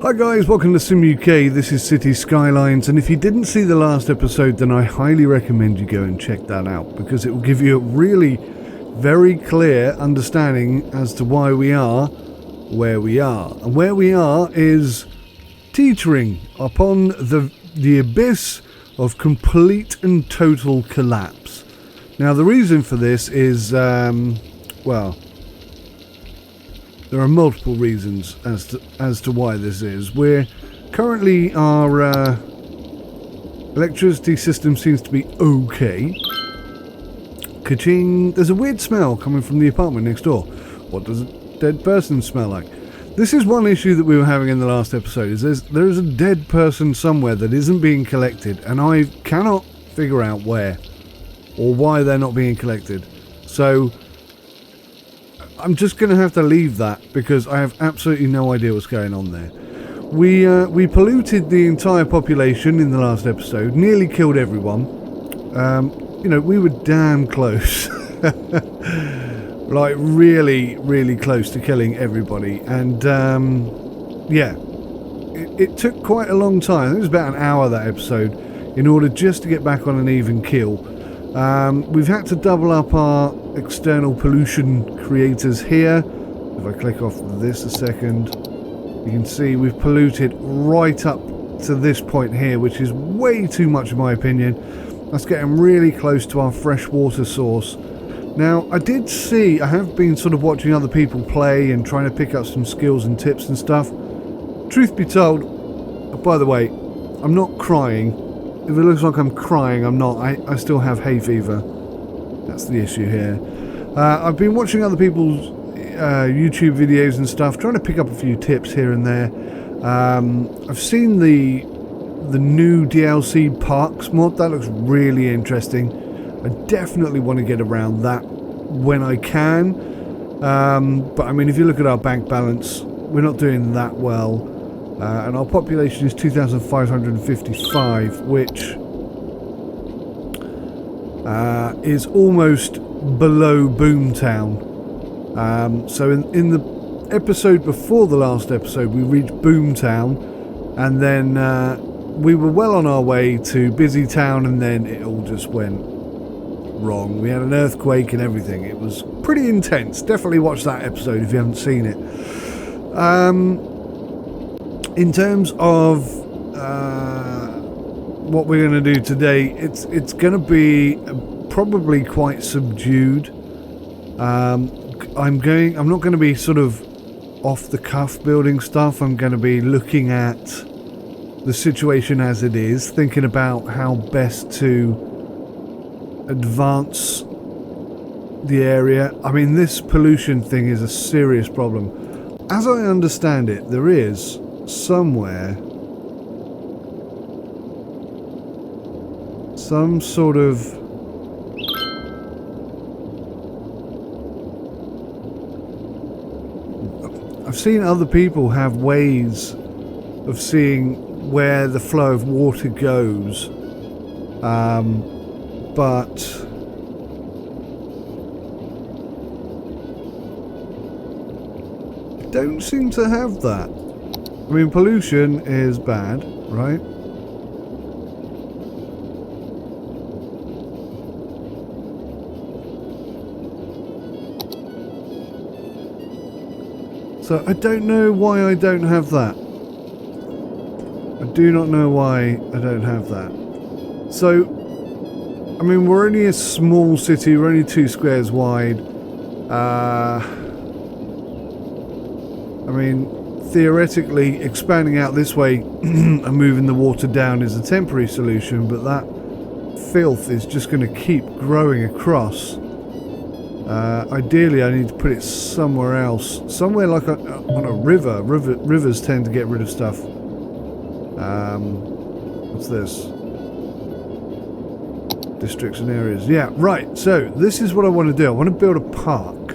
Hi guys, welcome to Sim UK. This is Cities Skylines, and if you didn't see the last episode, then I highly recommend you go and check that out, because it will give you a really very clear understanding as to why we are where we are. And where we are is teetering upon the abyss of complete and total collapse. Now the reason for this is, well, there are multiple reasons as to why this is. We're currently, our electricity system seems to be okay. Ka-ching! There's a weird smell coming from the apartment next door. What does a dead person smell like? This is one issue that we were having in the last episode. There is a dead person somewhere that isn't being collected, and I cannot figure out where or why they're not being collected. So I'm just going to have to leave that, because I have absolutely no idea what's going on there. We polluted the entire population in the last episode, nearly killed everyone. You know, we were damn close. Like, really, really close to killing everybody. And, yeah, it took quite a long time. It was about an hour, that episode, in order just to get back on an even kill. We've had to double up our external pollution creators here. If I click off this a second, you can see we've polluted right up to this point here, which is way too much in my opinion. That's getting really close to our fresh water source. Now, I have been sort of watching other people play and trying to pick up some skills and tips and stuff. Truth be told, by the way, I'm not crying. If it looks like I'm crying, I'm not. I still have hay fever. That's the issue here. I've been watching other people's YouTube videos and stuff, trying to pick up a few tips here and there. I've seen the new DLC Parks mod. That looks really interesting. I definitely want to get around that when I can. But I mean, if you look at our bank balance, we're not doing that well. And our population is 2,555, which is almost below Boomtown. So in the episode before the last episode, we reached Boomtown, and then we were well on our way to Busy Town, and then it all just went wrong. We had an earthquake and everything. It was pretty intense. Definitely watch that episode if you haven't seen it. In terms of what we're going to do today, it's going to be probably quite subdued. I'm not going to be sort of off the cuff building stuff. I'm going to be looking at the situation as it is, thinking about how best to advance the area. I mean, this pollution thing is a serious problem. As I understand it, there is somewhere some sort of I've seen other people have ways of seeing where the flow of water goes, but I don't seem to have that. I mean, pollution is bad, right? So I don't know why I don't have that. I do not know why I don't have that. So, I mean, we're only a small city. We're only 2 squares wide. I mean, theoretically, expanding out this way and moving the water down is a temporary solution, but that filth is just going to keep growing across. Ideally, I need to put it somewhere else. Somewhere like on a river. Rivers tend to get rid of stuff. What's this? Districts and areas. Yeah, right. So, this is what I want to do. I want to build a park.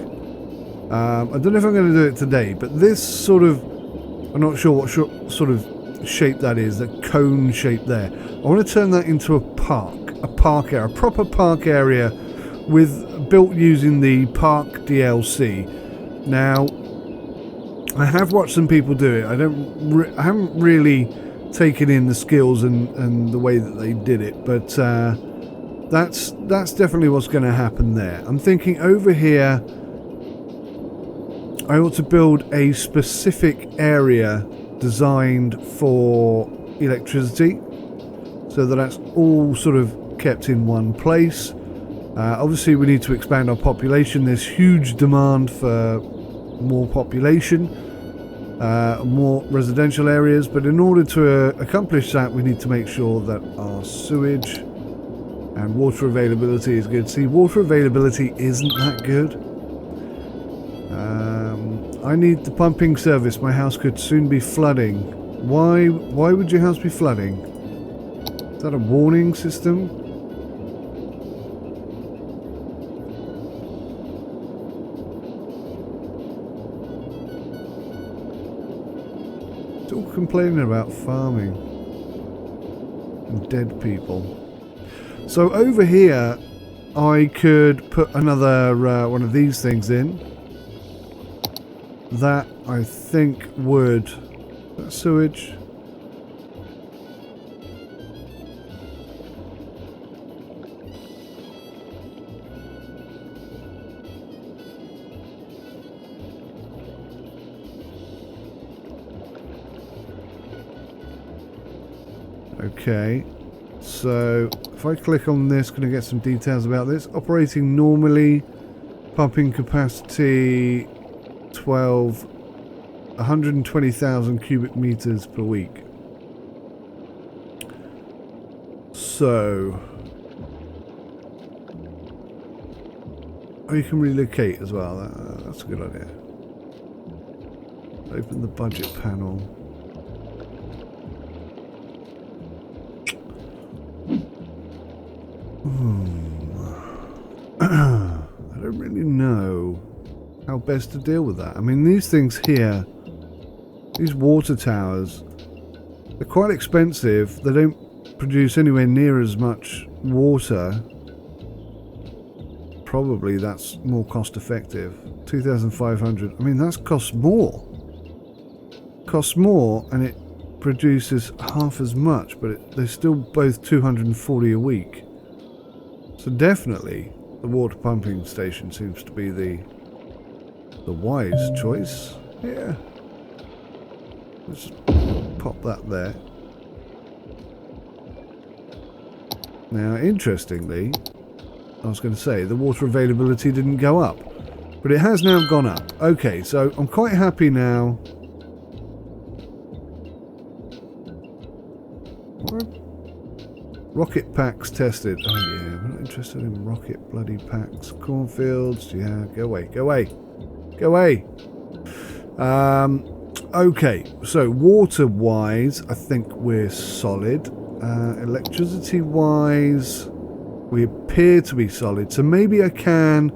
I don't know if I'm going to do it today, but this sort of... I'm not sure what sort of shape that is, that cone shape there. I want to turn that into a park area, a proper park area built using the park DLC. Now, I have watched some people do it. I haven't really taken in the skills and the way that they did it, but that's definitely what's going to happen there. I'm thinking over here I ought to build a specific area designed for electricity, so that that's all sort of kept in one place. Obviously we need to expand our population. There's huge demand for more population, more residential areas, but in order to accomplish that we need to make sure that our sewage and water availability is good. See, water availability isn't that good. I need the pumping service. My house could soon be flooding. Why would your house be flooding? Is that a warning system? Still complaining about farming and dead people. So over here I could put another one of these things in. That I think would... sewage. Okay, so if I click on this, can I get some details about this? Operating normally, pumping capacity 120,000 cubic meters per week. So, oh, you can relocate as well. That's a good idea. Open the budget panel. I don't really know how best to deal with that. I mean, these things here, these water towers, they're quite expensive. They don't produce anywhere near as much water. Probably that's more cost effective. 2,500. I mean, that costs more. Costs more, and it produces half as much, but they're still both 240 a week. So definitely the water pumping station seems to be the wise choice. Yeah. Let's pop that there. Now, interestingly, I was going to say the water availability didn't go up, but it has now gone up. Okay, so I'm quite happy now. Rocket packs tested. Oh yeah, I'm not interested in rocket bloody packs. Cornfields, yeah, go away, go away, go away. Okay, so water-wise, I think we're solid. Electricity-wise, we appear to be solid. So maybe I can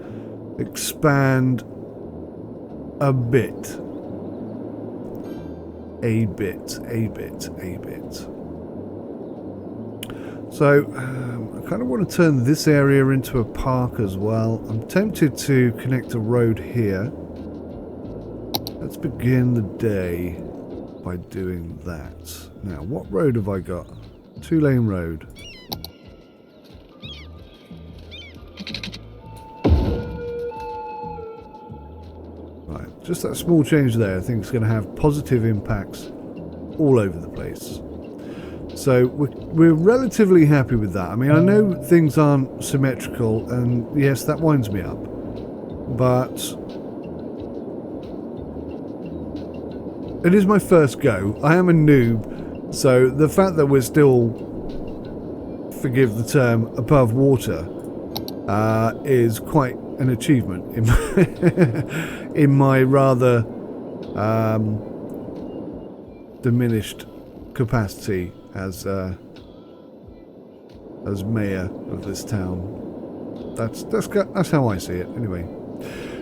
expand a bit. A bit. So, I kind of want to turn this area into a park as well. I'm tempted to connect a road here. Let's begin the day by doing that. Now, what road have I got? 2-lane road. Right, just that small change there I think is going to have positive impacts all over the place. So we're relatively happy with that. I mean, I know things aren't symmetrical, and yes, that winds me up. But it is my first go. I am a noob, so the fact that we're still, forgive the term, above water is quite an achievement in my rather diminished capacity as mayor of this town. That's how I see it anyway.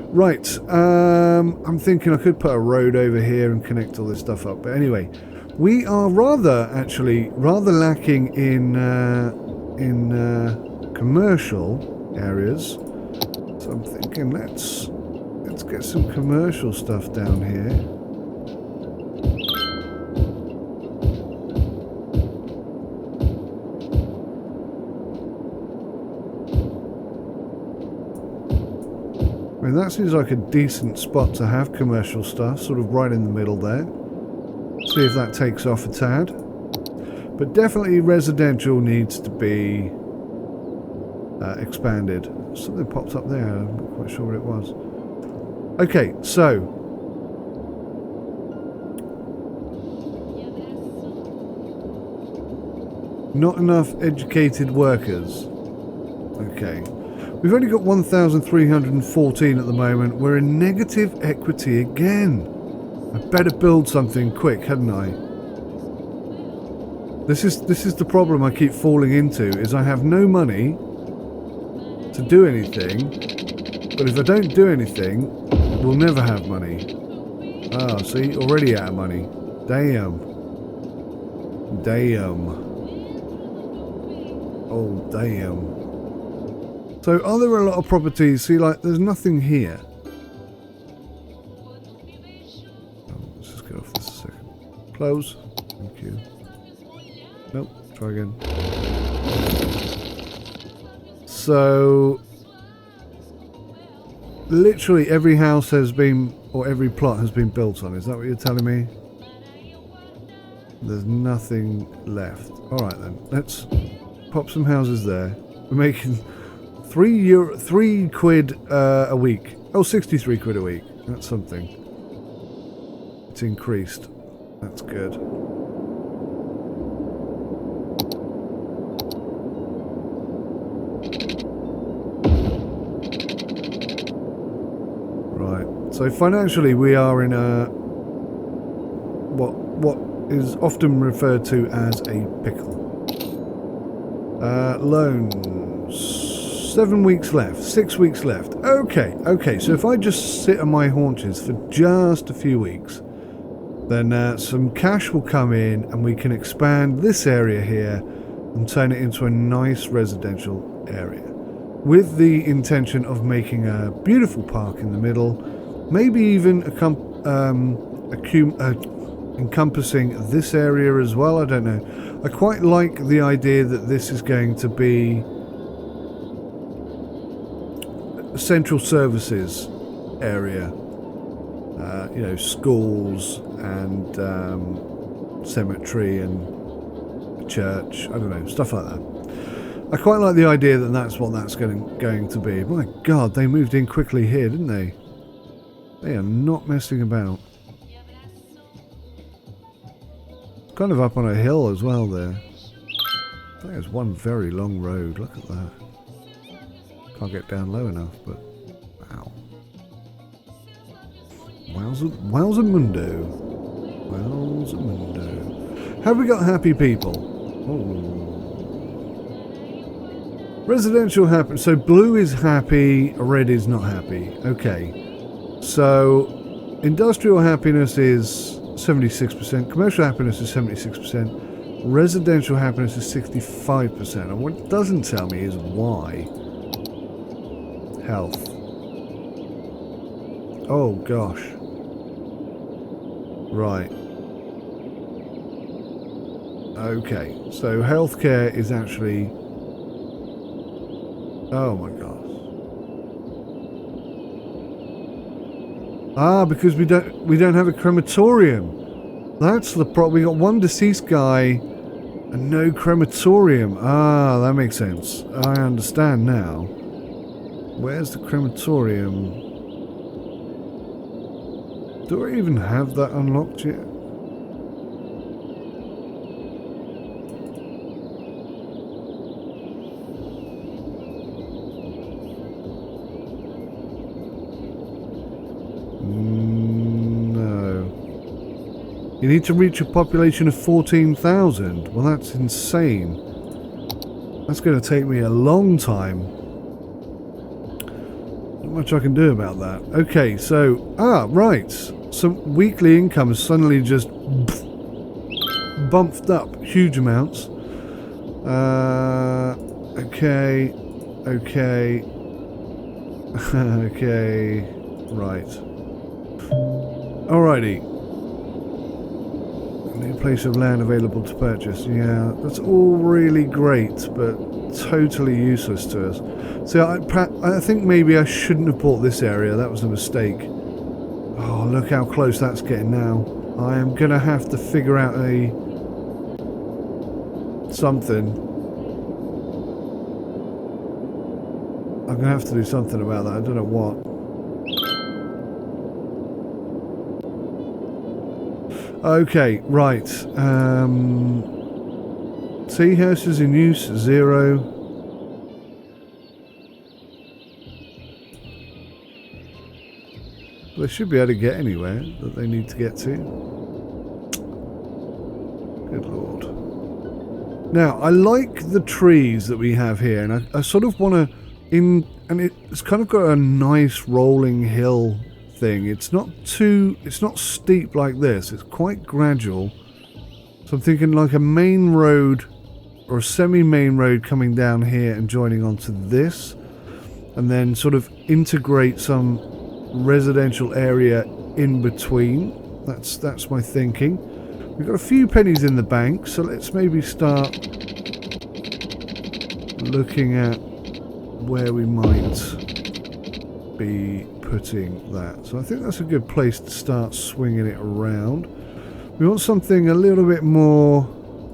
Right, I'm thinking I could put a road over here and connect all this stuff up, but anyway, we are rather lacking in commercial areas, so I'm thinking let's get some commercial stuff down here. mean, that seems like a decent spot to have commercial stuff, sort of right in the middle there. See if that takes off a tad. But definitely residential needs to be expanded. Something popped up there, I'm not quite sure what it was. Okay, so not enough educated workers. Okay. We've only got 1,314 at the moment. We're in negative equity again. I better build something quick, hadn't I? This is the problem I keep falling into, is I have no money to do anything, but if I don't do anything, we'll never have money. Ah, see, already out of money. Damn. Damn. Oh, damn. So are there a lot of properties? See, like, there's nothing here. Oh, let's just get off this a second. Close. Thank you. Nope. Try again. So literally every house has been, or every plot has been built on. Is that what you're telling me? There's nothing left. All right then. Let's pop some houses there. We're making £3 quid a week. Oh, 63 quid a week. That's something. It's increased. That's good. Right. So financially, we are in a what is often referred to as a pickle. Loans. 7 weeks left, 6 weeks left. Okay, so if I just sit on my haunches for just a few weeks, then some cash will come in and we can expand this area here and turn it into a nice residential area. With the intention of making a beautiful park in the middle, maybe even encompassing this area as well, I don't know. I quite like the idea that this is going to be central services area, you know, schools and cemetery and church, I don't know, stuff like that. I quite like the idea that that's what that's going to be. My God, they moved in quickly here, didn't they? They are not messing about. Kind of up on a hill as well there. That is one very long road, look at that. Can't get down low enough, but wow. Wowza mundo. Wowza mundo. Have we got happy people? Oh. Residential happy. So blue is happy, red is not happy. Okay. So industrial happiness is 76%, commercial happiness is 76%, residential happiness is 65%. And what it doesn't tell me is why. Health. Oh gosh. Right. Okay, so healthcare is actually... Oh my gosh. Ah, because we don't have a crematorium. That's the problem. We got one deceased guy and no crematorium. Ah, that makes sense. I understand now. Where's the crematorium? Do I even have that unlocked yet? No. You need to reach a population of 14,000. Well, that's insane. That's going to take me a long time. Not much I can do about that. Okay, so... Ah, right. Some weekly income has suddenly just bumped up huge amounts. Okay. Okay. Okay. Right. Alrighty. New place of land available to purchase. Yeah, that's all really great, but totally useless to us. So I think maybe I shouldn't have bought this area. That was a mistake. Oh, look how close that's getting now. I am going to have to figure out something. I'm going to have to do something about that. I don't know what. Okay, right. Tea houses in use, 0. They should be able to get anywhere that they need to get to. Good lord. Now, I like the trees that we have here, and I sort of want to... and it's kind of got a nice rolling hill thing. It's not steep like this. It's quite gradual. So I'm thinking like a main road or a semi-main road coming down here and joining onto this, and then sort of integrate some residential area in between. That's my thinking. We've got a few pennies in the bank, so let's maybe start looking at where we might be putting that. So I think that's a good place to start swinging it around. We want something a little bit more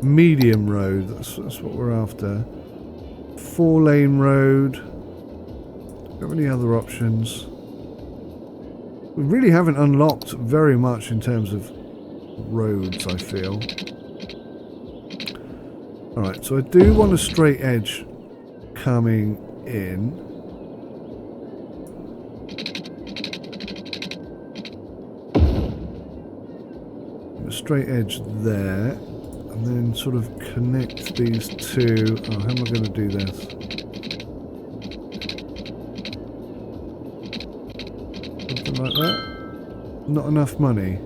medium road. That's what we're after. 4-lane road. Do we have any other options? We really haven't unlocked very much in terms of roads, I feel. Alright, so I do want a straight edge coming in. A straight edge there, and then sort of connect these two. Oh, how am I going to do this? Something like that. Not enough money.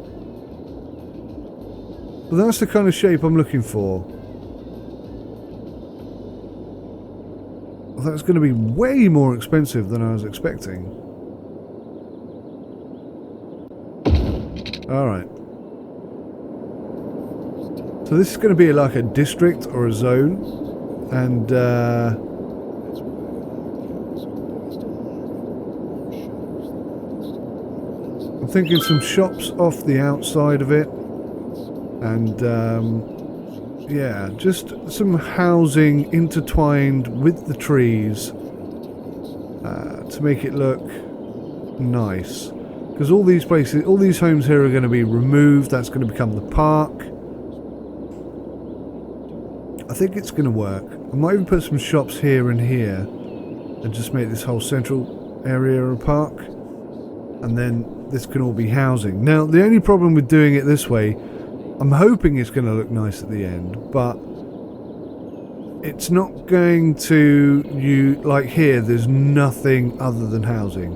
But that's the kind of shape I'm looking for. That's going to be way more expensive than I was expecting. Alright. So this is going to be like a district or a zone. And I'm thinking some shops off the outside of it. And yeah, just some housing intertwined with the trees to make it look nice. Because all these places, all these homes here are going to be removed. That's going to become the park. I think it's going to work. I might even put some shops here and here and just make this whole central area a park. And then this can all be housing. Now, the only problem with doing it this way, I'm hoping it's going to look nice at the end, but it's not going to, like here, there's nothing other than housing.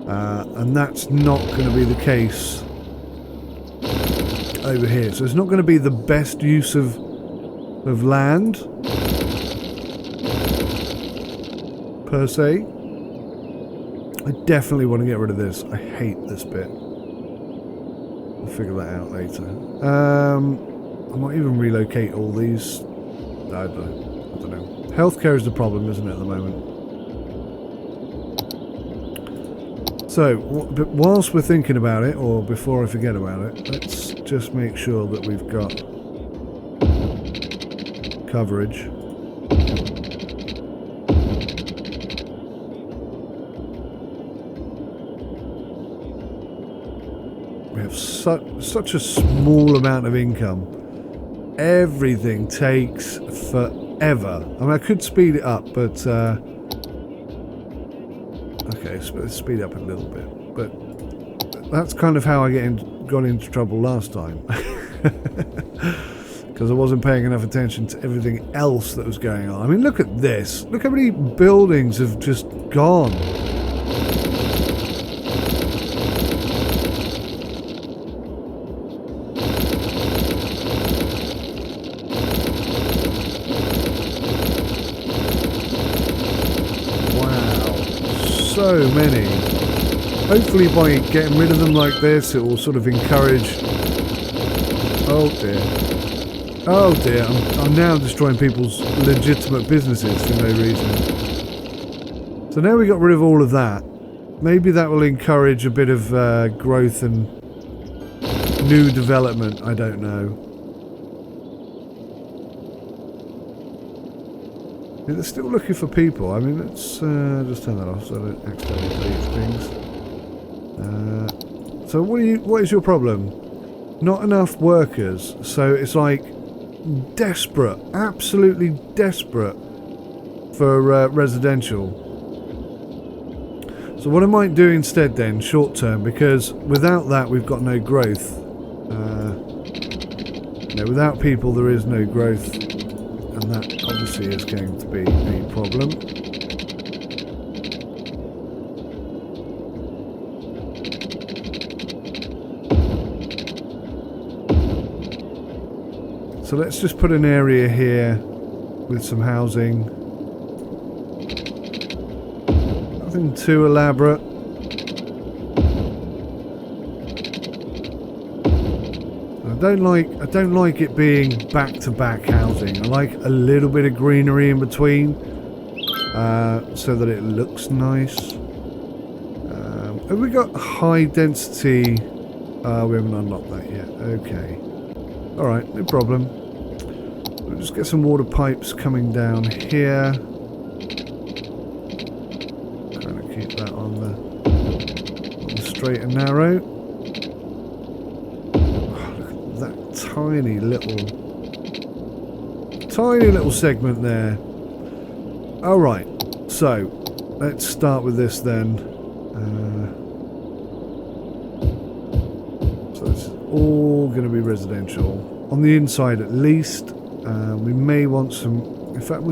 And that's not going to be the case over here. So it's not going to be the best use of land, per se. I definitely want to get rid of this. I hate this bit. I'll figure that out later. I might even relocate all these. I don't know. Healthcare is the problem, isn't it, at the moment? So, but whilst we're thinking about it, or before I forget about it, let's just make sure that we've got coverage. We have such a small amount of income. Everything takes forever. I mean, I could speed it up, but okay, let's speed up a little bit. But that's kind of how I got into trouble last time. Because I wasn't paying enough attention to everything else that was going on. I mean, look at this. Look how many buildings have just gone. Wow. So many. Hopefully by getting rid of them like this, it will sort of encourage Oh dear. Oh dear, I'm now destroying people's legitimate businesses for no reason. So now we got rid of all of that. Maybe that will encourage a bit of growth and new development, I don't know. Yeah, they're still looking for people. I mean, let's just turn that off so I don't accidentally delete things. So what is your problem? Not enough workers. So it's like desperate, absolutely desperate for residential. So what I might do instead then, short term, because without that we've got no growth. Without people there is no growth, and that obviously is going to be a problem. So let's just put an area here with some housing. Nothing too elaborate. I don't like it being back-to-back housing. I like a little bit of greenery in between, so that it looks nice. Have we got high density? We haven't unlocked that yet. Okay. All right, no problem. We'll just get some water pipes coming down here. Trying to keep that on the straight and narrow. Tiny little segment there. All right, so let's start with this then. So it's all going to be residential on the inside at least. We may want some. In fact,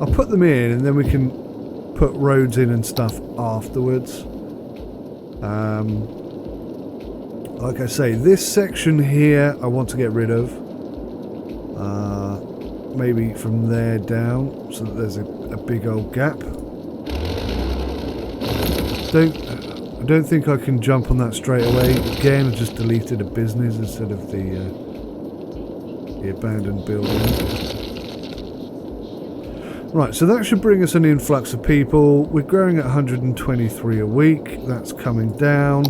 I'll put them in and then we can put roads in and stuff afterwards. Like I say, this section here I want to get rid of. Maybe from there down, so that there's a big old gap. I don't think I can jump on that straight away. Again, I just deleted a business instead of the abandoned building. Right, so that should bring us an influx of people. We're growing at 123 a week. That's coming down.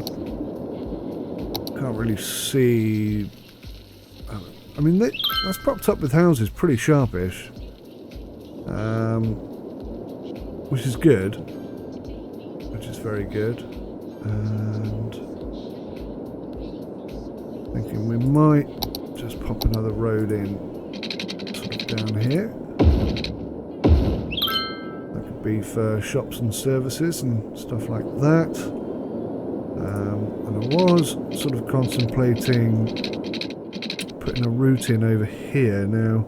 Can't really see. I mean, that's propped up with houses pretty sharpish, which is good, which is very good. And thinking we might just pop another road in, sort of down here. That could be for shops and services and stuff like that. And I was sort of contemplating putting a route in over here now.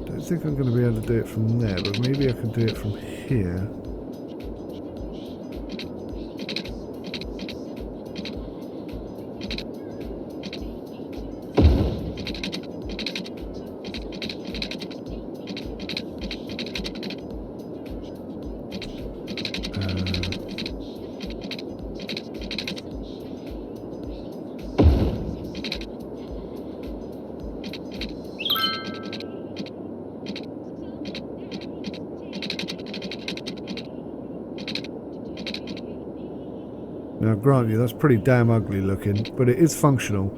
Don't think I'm going to be able to do it from there, but maybe I can do it from here. Now, grant you, that's pretty damn ugly looking, but it is functional.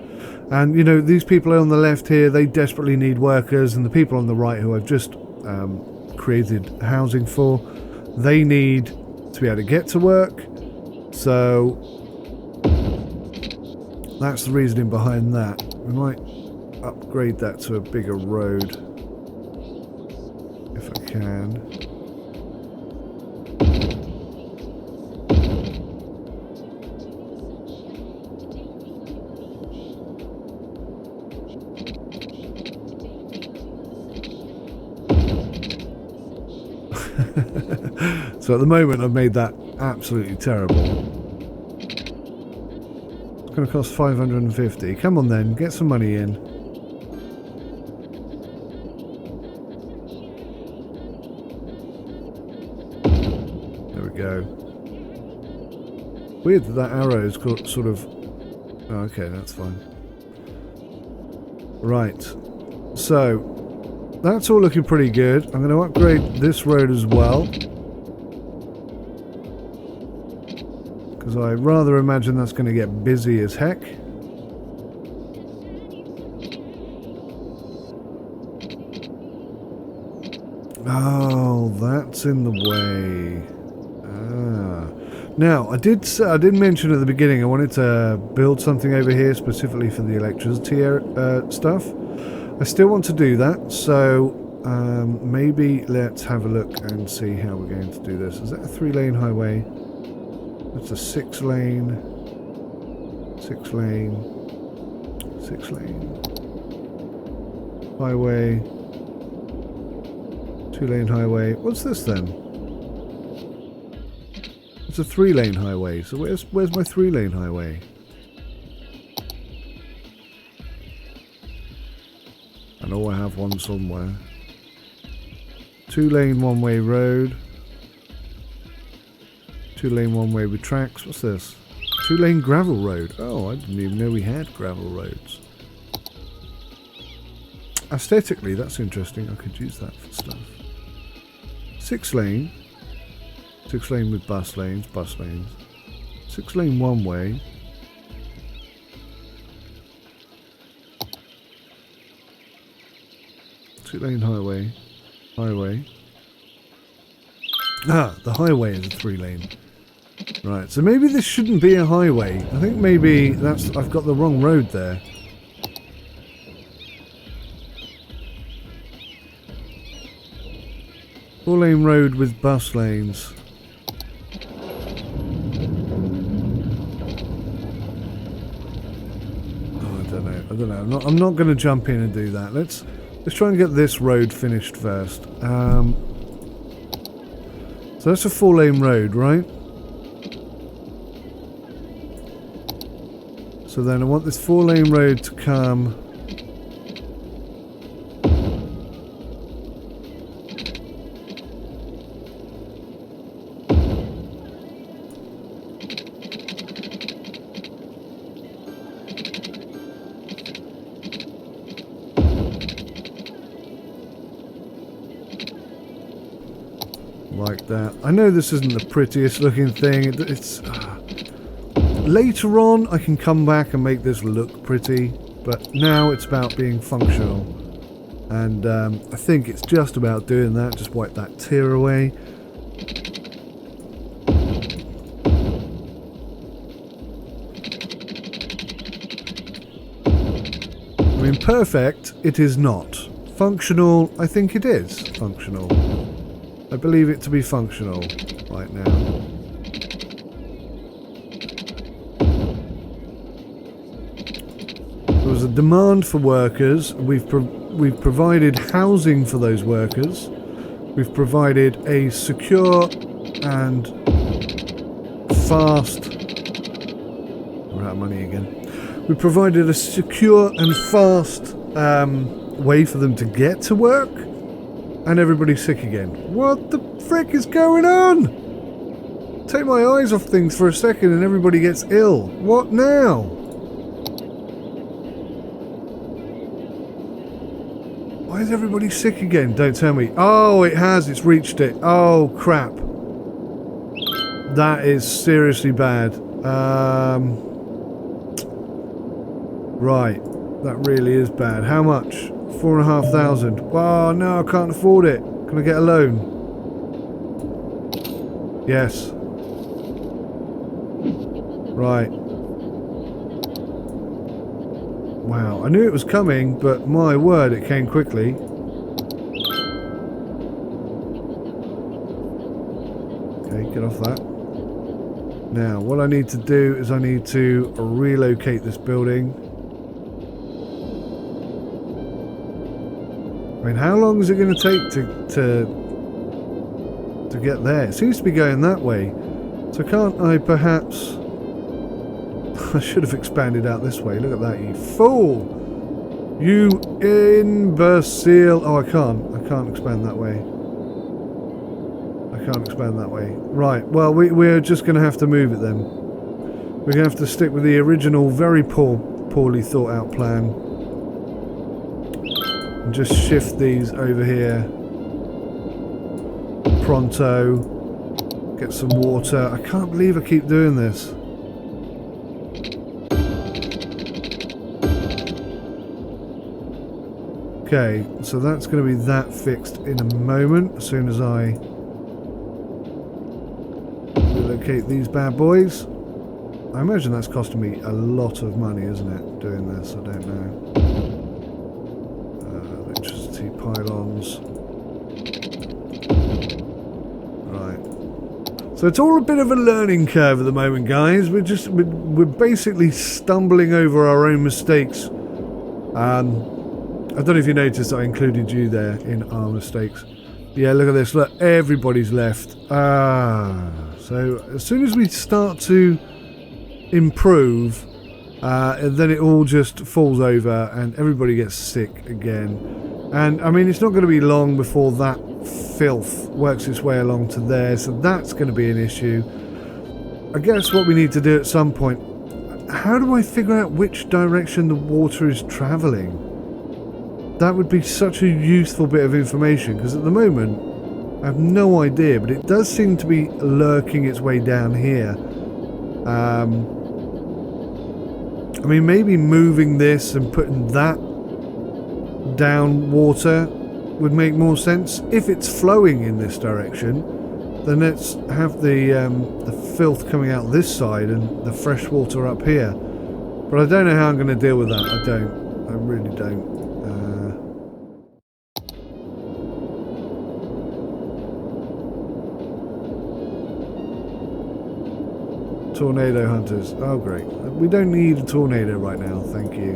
And, you know, these people on the left here, they desperately need workers, and the people on the right who I've just created housing for, they need to be able to get to work. So that's the reasoning behind that. We might upgrade that to a bigger road if I can. So at the moment I've made that absolutely terrible. It's going to cost 550. Come on then, get some money in. go. Weird that that arrow's got sort of... Oh, okay, that's fine. Right. So, that's all looking pretty good. I'm going to upgrade this road as well. Because I rather imagine that's going to get busy as heck. Oh, that's in the way. Ah. Now, I did mention at the beginning I wanted to build something over here specifically for the electricity stuff. I still want to do that, so maybe let's have a look and see how we're going to do this. Is that a 3-lane highway? That's a 6-lane, 6-lane, 6-lane highway, 2-lane highway. What's this then? It's a 3-lane highway. So where's my 3-lane highway? I know I have one somewhere. 2-lane one-way road. 2-lane one-way with tracks. What's this? 2-lane gravel road. Oh, I didn't even know we had gravel roads. Aesthetically, that's interesting. I could use that for stuff. 6-lane. 6-lane with bus lanes. 6-lane one-way. Two-lane highway. Ah, the highway is a 3-lane. Right, so maybe this shouldn't be a highway. I think maybe I've got the wrong road there. Four-lane road with bus lanes. Oh, I don't know. I'm not going to jump in and do that. Let's try and get this road finished first. So that's a 4-lane road, right? So then I want this 4-lane road to come. Like that. I know this isn't the prettiest looking thing. It's later on I can come back and make this look pretty, but now it's about being functional. And I think it's just about doing that. Just wipe that tear away. I mean, perfect, it is not. Functional, I think it is functional. I believe it to be functional right now. There was a demand for workers. We've provided housing for those workers. We've provided a secure and fast... We're out of money again. We've provided a secure and fast way for them to get to work. And everybody's sick again. What the frick is going on? Take my eyes off things for a second and everybody gets ill. What now? Why is everybody sick again? Don't tell me. Oh, it has. It's reached it. Oh, crap. That is seriously bad. Right. That really is bad. How much? 4,500. Oh no, I can't afford it. Can I get a loan? Yes. Right. Wow, I knew it was coming, but my word, it came quickly. Okay, get off that. Now, what I need to do is I need to relocate this building. I mean, how long is it going to take to get there? It seems to be going that way. So can't I perhaps... I should have expanded out this way. Look at that, you fool! You imbecile! Oh, I can't expand that way. I can't expand that way. Right, well, we're just going to have to move it then. We're going to have to stick with the original, very poorly thought out plan. And just shift these over here. Pronto. Get some water. I can't believe I keep doing this. Okay, so that's going to be that fixed in a moment, as soon as I relocate these bad boys. I imagine that's costing me a lot of money, isn't it, doing this? I don't know. Electricity pylons. Right. So it's all a bit of a learning curve at the moment, guys. We're basically stumbling over our own mistakes. I don't know if you noticed I included you there in our mistakes. Yeah, look at this. Look, everybody's left. So as soon as we start to improve, then it all just falls over and everybody gets sick again. And I mean, it's not going to be long before that filth works its way along to there. So that's going to be an issue. I guess what we need to do at some point, how do I figure out which direction the water is traveling? That would be such a useful bit of information, because at the moment I have no idea, but it does seem to be lurking its way down here. I mean, maybe moving this and putting that down water would make more sense. If it's flowing in this direction, then let's have the filth coming out this side and the fresh water up here. But I don't know how I'm going to deal with that. I really don't. Tornado hunters. Oh, great. We don't need a tornado right now, thank you.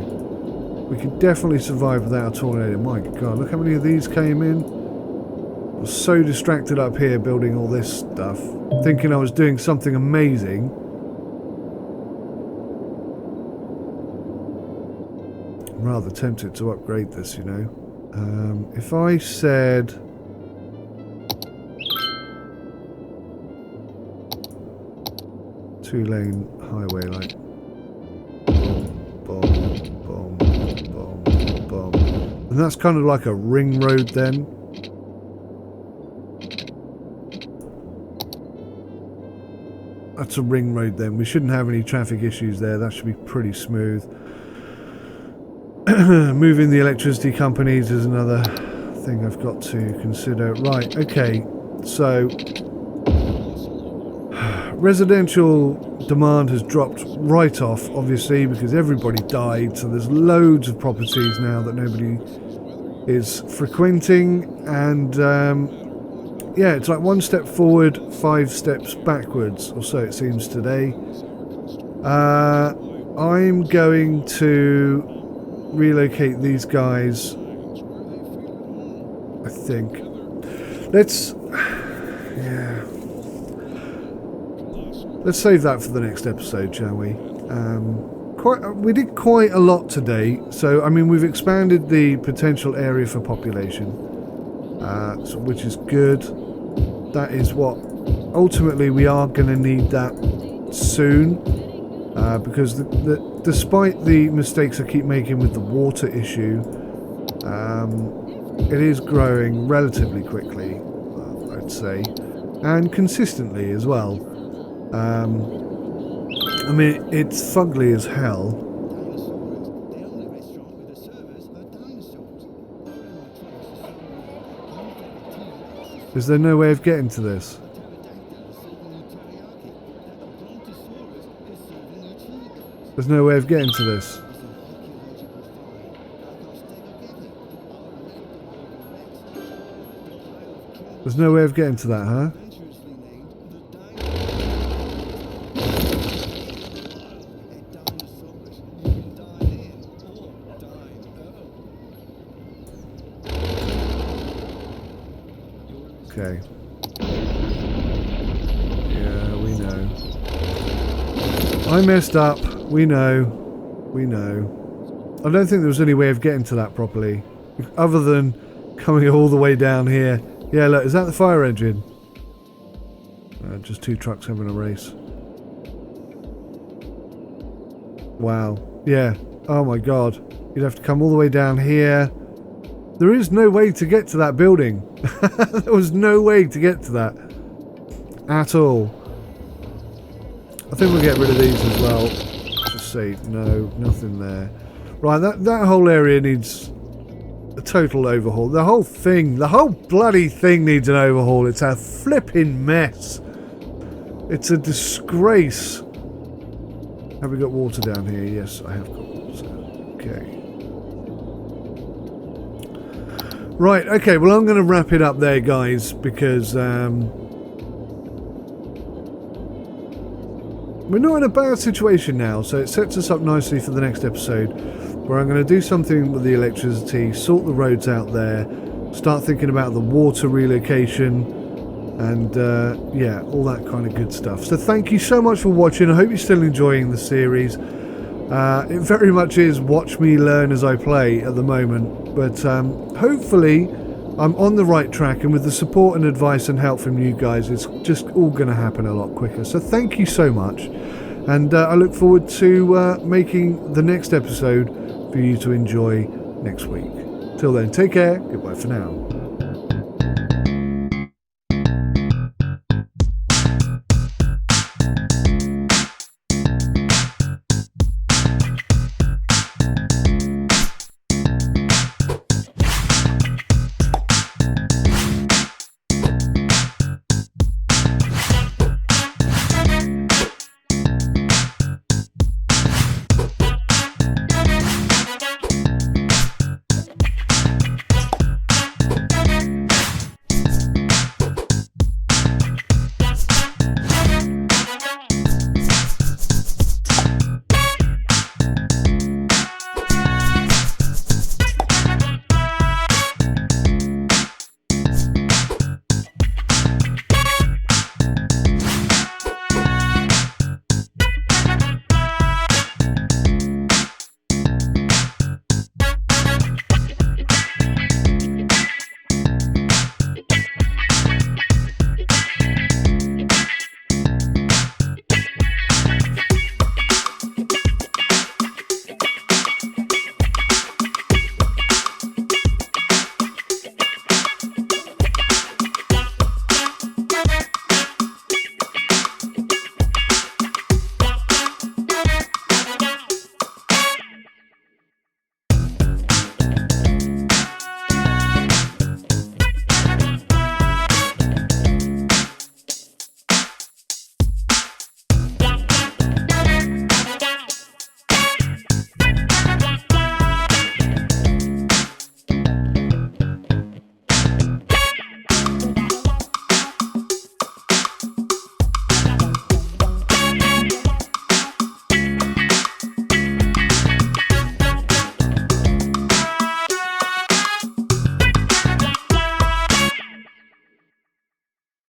We could definitely survive without a tornado. My God, look how many of these came in. I was so distracted up here building all this stuff, thinking I was doing something amazing. I'm rather tempted to upgrade this, you know. If I said... two-lane highway, like boom, boom, boom, boom, and that's kind of like a ring road then. That's a ring road then. We shouldn't have any traffic issues there. That should be pretty smooth. Moving the electricity companies is another thing I've got to consider. Right, okay, so residential demand has dropped right off, obviously, because everybody died, so there's loads of properties now that nobody is frequenting, and yeah, it's like one step forward, 5 steps backwards, or so it seems today. I'm going to relocate these guys, I think. Let's... yeah. Let's save that for the next episode, shall we? We did quite a lot today, so I mean we've expanded the potential area for population, which is good. That is what ultimately we are going to need that soon, because despite the mistakes I keep making with the water issue, it is growing relatively quickly, I'd say, and consistently as well. I mean, it's fugly as hell. Is there no way of getting to this? There's no way of getting to this. There's no way of getting to that, huh? Okay. Yeah, we know. I messed up. We know. We know. I don't think there was any way of getting to that properly, other than coming all the way down here. Yeah, look, is that the fire engine? Just two trucks having a race. Wow. Yeah. Oh my god. You'd have to come all the way down here. There is no way to get to that building. There was no way to get to that. At all. I think we'll get rid of these as well. Just say no, nothing there. Right, that whole area needs a total overhaul. The whole thing, the whole bloody thing needs an overhaul. It's a flipping mess. It's a disgrace. Have we got water down here? Yes, I have got water. Okay. Right, okay, well I'm going to wrap it up there, guys, because we're not in a bad situation now, so it sets us up nicely for the next episode, where I'm going to do something with the electricity, sort the roads out there, start thinking about the water relocation, and yeah, all that kind of good stuff. So thank you so much for watching. I hope you're still enjoying the series. It very much is watch me learn as I play at the moment, but hopefully I'm on the right track, and with the support and advice and help from you guys, it's just all going to happen a lot quicker. So thank you so much, and I look forward to making the next episode for you to enjoy next week. Till then, take care. Goodbye for now.